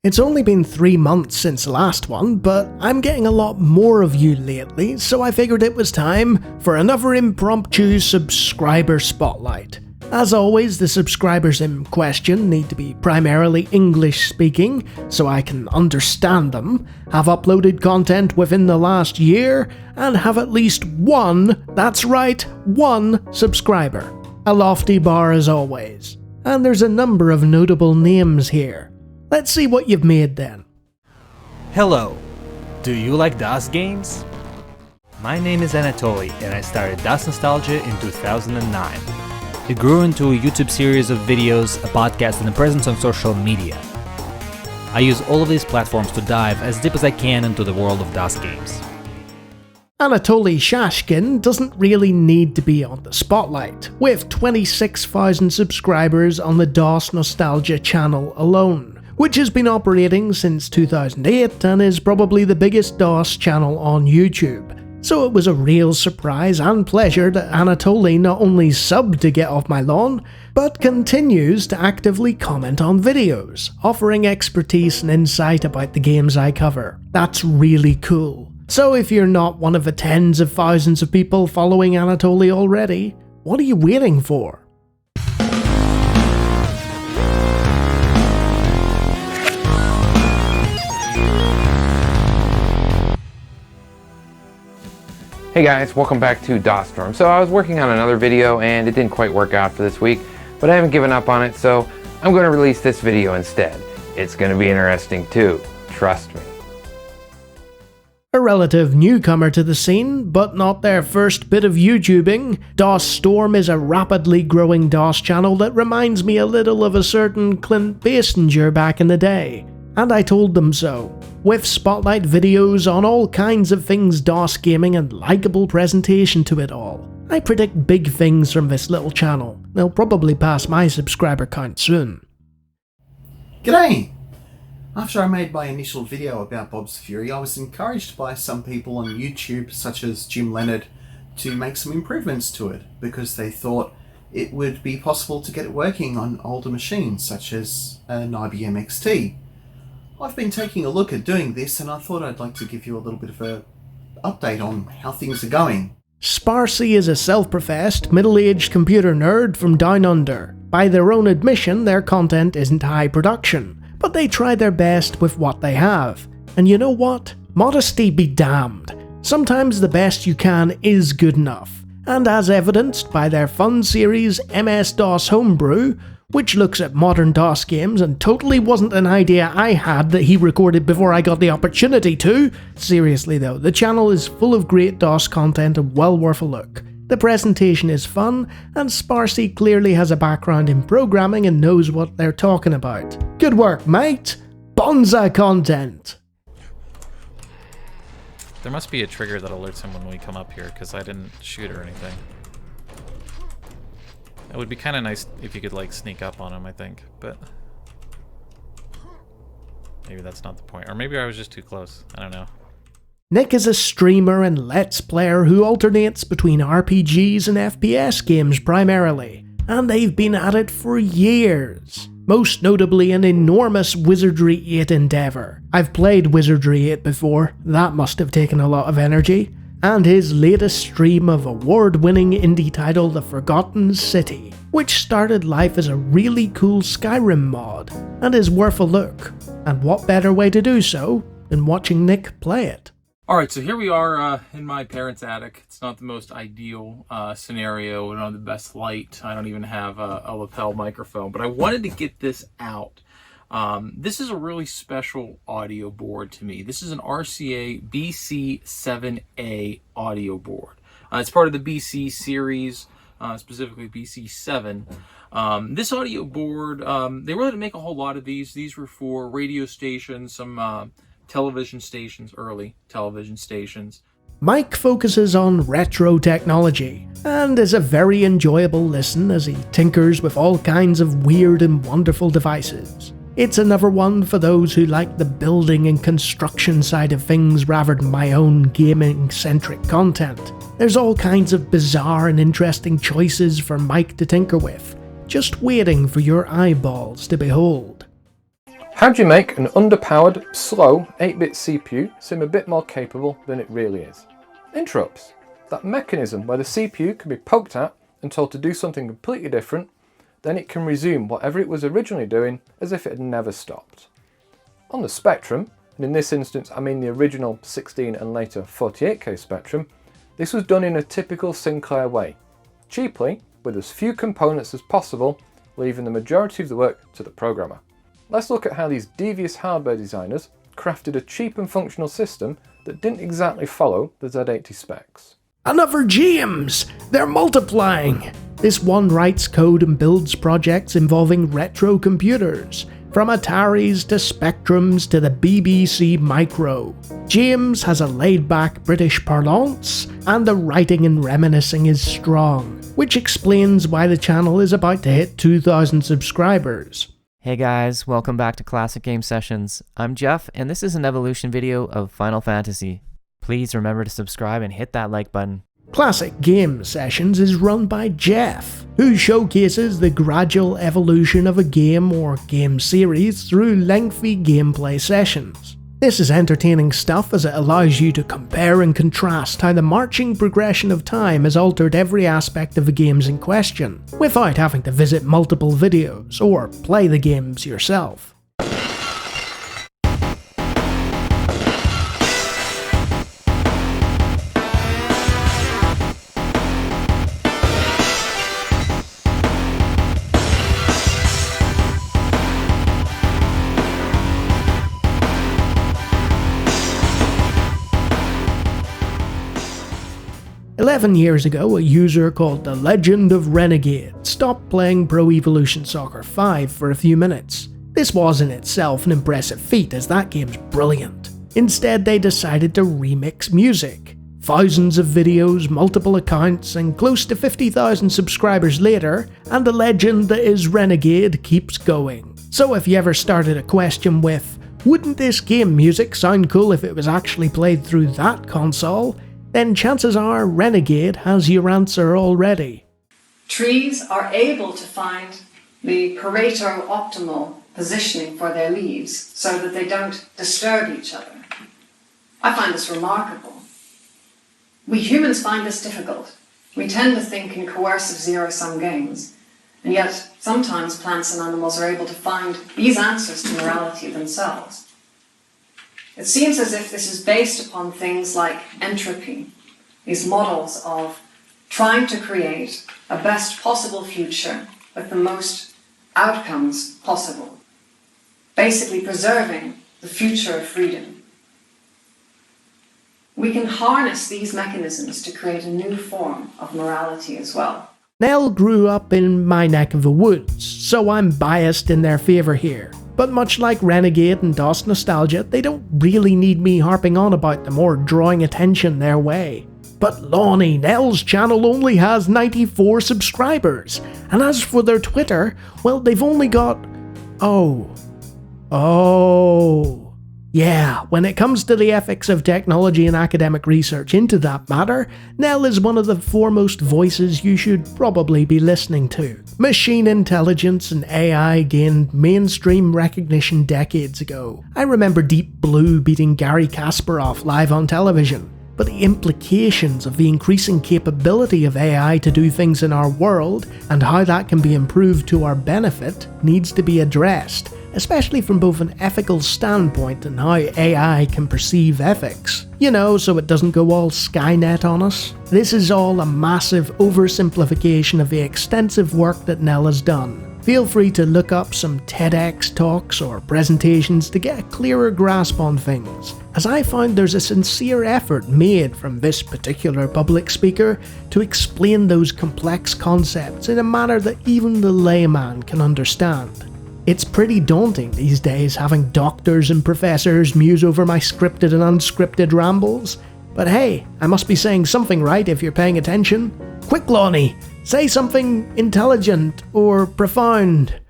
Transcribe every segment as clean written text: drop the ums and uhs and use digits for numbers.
It's only been 3 months since the last one, but I'm getting a lot more of you lately, so I figured it was time for another impromptu subscriber spotlight. As always, the subscribers in question need to be primarily English speaking, so I can understand them, have uploaded content within the last year, and have at least one, that's right, one subscriber. A lofty bar as always. And there's a number of notable names here. Let's see what you've made then. Hello, do you like DOS games? My name is Anatoly and I started DOS Nostalgia in 2009. It grew into a YouTube series of videos, a podcast, and a presence on social media. I use all of these platforms to dive as deep as I can into the world of DOS games. Anatoly Shashkin doesn't really need to be on the spotlight, with 26,000 subscribers on the DOS Nostalgia channel alone, which has been operating since 2008 and is probably the biggest DOS channel on YouTube. So it was a real surprise and pleasure that Anatoly not only subbed to Get Off My Lawn, but continues to actively comment on videos, offering expertise and insight about the games I cover. That's really cool. So if you're not one of the tens of thousands of people following Anatoly already, what are you waiting for? Hey guys, welcome back to DOSStorm. So I was working on another video and it didn't quite work out for this week, but I haven't given up on it, so I'm going to release this video instead. It's going to be interesting too, trust me. A relative newcomer to the scene, but not their first bit of YouTubing, DOSStorm is a rapidly growing DOS channel that reminds me a little of a certain Clint Basinger back in the day. And I told them so. With spotlight videos on all kinds of things DOS gaming and likeable presentation to it all. I predict big things from this little channel. They'll probably pass my subscriber count soon. G'day! After I made my initial video about Bob's Fury, I was encouraged by some people on YouTube, such as Jim Leonard, to make some improvements to it, because they thought it would be possible to get it working on older machines, such as an IBM XT. I've been taking a look at doing this, and I thought I'd like to give you a little bit of an update on how things are going. Sparsy is a self-professed, middle-aged computer nerd from down under. By their own admission, their content isn't high production, but they try their best with what they have. And you know what? Modesty be damned. Sometimes the best you can is good enough. And as evidenced by their fun series MS-DOS Homebrew, which looks at modern DOS games and totally wasn't an idea I had that he recorded before I got the opportunity to. Seriously though, the channel is full of great DOS content and well worth a look. The presentation is fun, and Sparsy clearly has a background in programming and knows what they're talking about. Good work, mate! Bonza content! There must be a trigger that alerts him when we come up here, because I didn't shoot or anything. It would be kind of nice if you could, like, sneak up on him, I think, but... maybe that's not the point. Or maybe I was just too close. I don't know. Nick is a streamer and Let's Player who alternates between RPGs and FPS games primarily, and they've been at it for years. Most notably an enormous Wizardry 8 endeavour. I've played Wizardry 8 before, that must have taken a lot of energy. And his latest stream of award-winning indie title The Forgotten City, which started life as a really cool Skyrim mod, and is worth a look. And what better way to do so than watching Nick play it? Alright, so here we are in my parents' attic. It's not the most ideal scenario. We don't have the best light. I don't even have a lapel microphone, but I wanted to get this out. This is a really special audio board to me. This is an RCA BC7A audio board. It's part of the BC series, specifically BC7. This audio board, they really didn't make a whole lot of these. These were for radio stations, some television stations, early television stations. Mike focuses on retro technology, and is a very enjoyable listen as he tinkers with all kinds of weird and wonderful devices. It's another one for those who like the building and construction side of things rather than my own gaming-centric content. There's all kinds of bizarre and interesting choices for Mike to tinker with, just waiting for your eyeballs to behold. How do you make an underpowered, slow 8-bit CPU seem a bit more capable than it really is? Interrupts. That mechanism where the CPU can be poked at and told to do something completely different, then it can resume whatever it was originally doing as if it had never stopped. On the Spectrum, and in this instance I mean the original 16 and later 48K Spectrum, this was done in a typical Sinclair way, cheaply, with as few components as possible, leaving the majority of the work to the programmer. Let's look at how these devious hardware designers crafted a cheap and functional system that didn't exactly follow the Z80 specs. Another James! They're multiplying! This one writes code and builds projects involving retro computers, from Ataris to Spectrums to the BBC Micro. James has a laid-back British parlance, and the writing and reminiscing is strong, which explains why the channel is about to hit 2,000 subscribers. Hey guys, welcome back to Classic Game Sessions. I'm Jeff, and this is an evolution video of Final Fantasy. Please remember to subscribe and hit that like button. Classic Game Sessions is run by Jeff, who showcases the gradual evolution of a game or game series through lengthy gameplay sessions. This is entertaining stuff as it allows you to compare and contrast how the marching progression of time has altered every aspect of the games in question, without having to visit multiple videos or play the games yourself. "11 years ago, a user called The Legend of Renegade stopped playing Pro Evolution Soccer 5 for a few minutes. This was in itself an impressive feat, as that game's brilliant. Instead, they decided to remix music. Thousands of videos, multiple accounts, and close to 50,000 subscribers later, and the legend that is Renegade keeps going. So if you ever started a question with, wouldn't this game music sound cool if it was actually played through that console? Then chances are Renegade has your answer already. Trees are able to find the Pareto optimal positioning for their leaves so that they don't disturb each other. I find this remarkable. We humans find this difficult. We tend to think in coercive zero-sum games, and yet sometimes plants and animals are able to find these answers to morality themselves. It seems as if this is based upon things like entropy, these models of trying to create a best possible future with the most outcomes possible, basically preserving the future of freedom. We can harness these mechanisms to create a new form of morality as well. Nell grew up in my neck of the woods, so I'm biased in their favour here. But much like Renegade and DOS Nostalgia, they don't really need me harping on about them or drawing attention their way. But Lonnie, Nell's channel only has 94 subscribers, and as for their Twitter, well, they've only got... Yeah, when it comes to the ethics of technology and academic research into that matter, Nell is one of the foremost voices you should probably be listening to. Machine intelligence and AI gained mainstream recognition decades ago. I remember Deep Blue beating Gary Kasparov live on television. But the implications of the increasing capability of AI to do things in our world, and how that can be improved to our benefit, needs to be addressed, especially from both an ethical standpoint and how AI can perceive ethics. You know, so it doesn't go all Skynet on us. This is all a massive oversimplification of the extensive work that Nell has done. Feel free to look up some TEDx talks or presentations to get a clearer grasp on things, as I found there's a sincere effort made from this particular public speaker to explain those complex concepts in a manner that even the layman can understand. It's pretty daunting these days having doctors and professors muse over my scripted and unscripted rambles, but hey, I must be saying something right if you're paying attention. Quick, Lonnie! Say something intelligent or profound.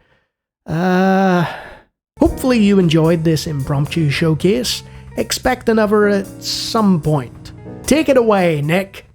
Hopefully you enjoyed this impromptu showcase. Expect another at some point. Take it away, Nick.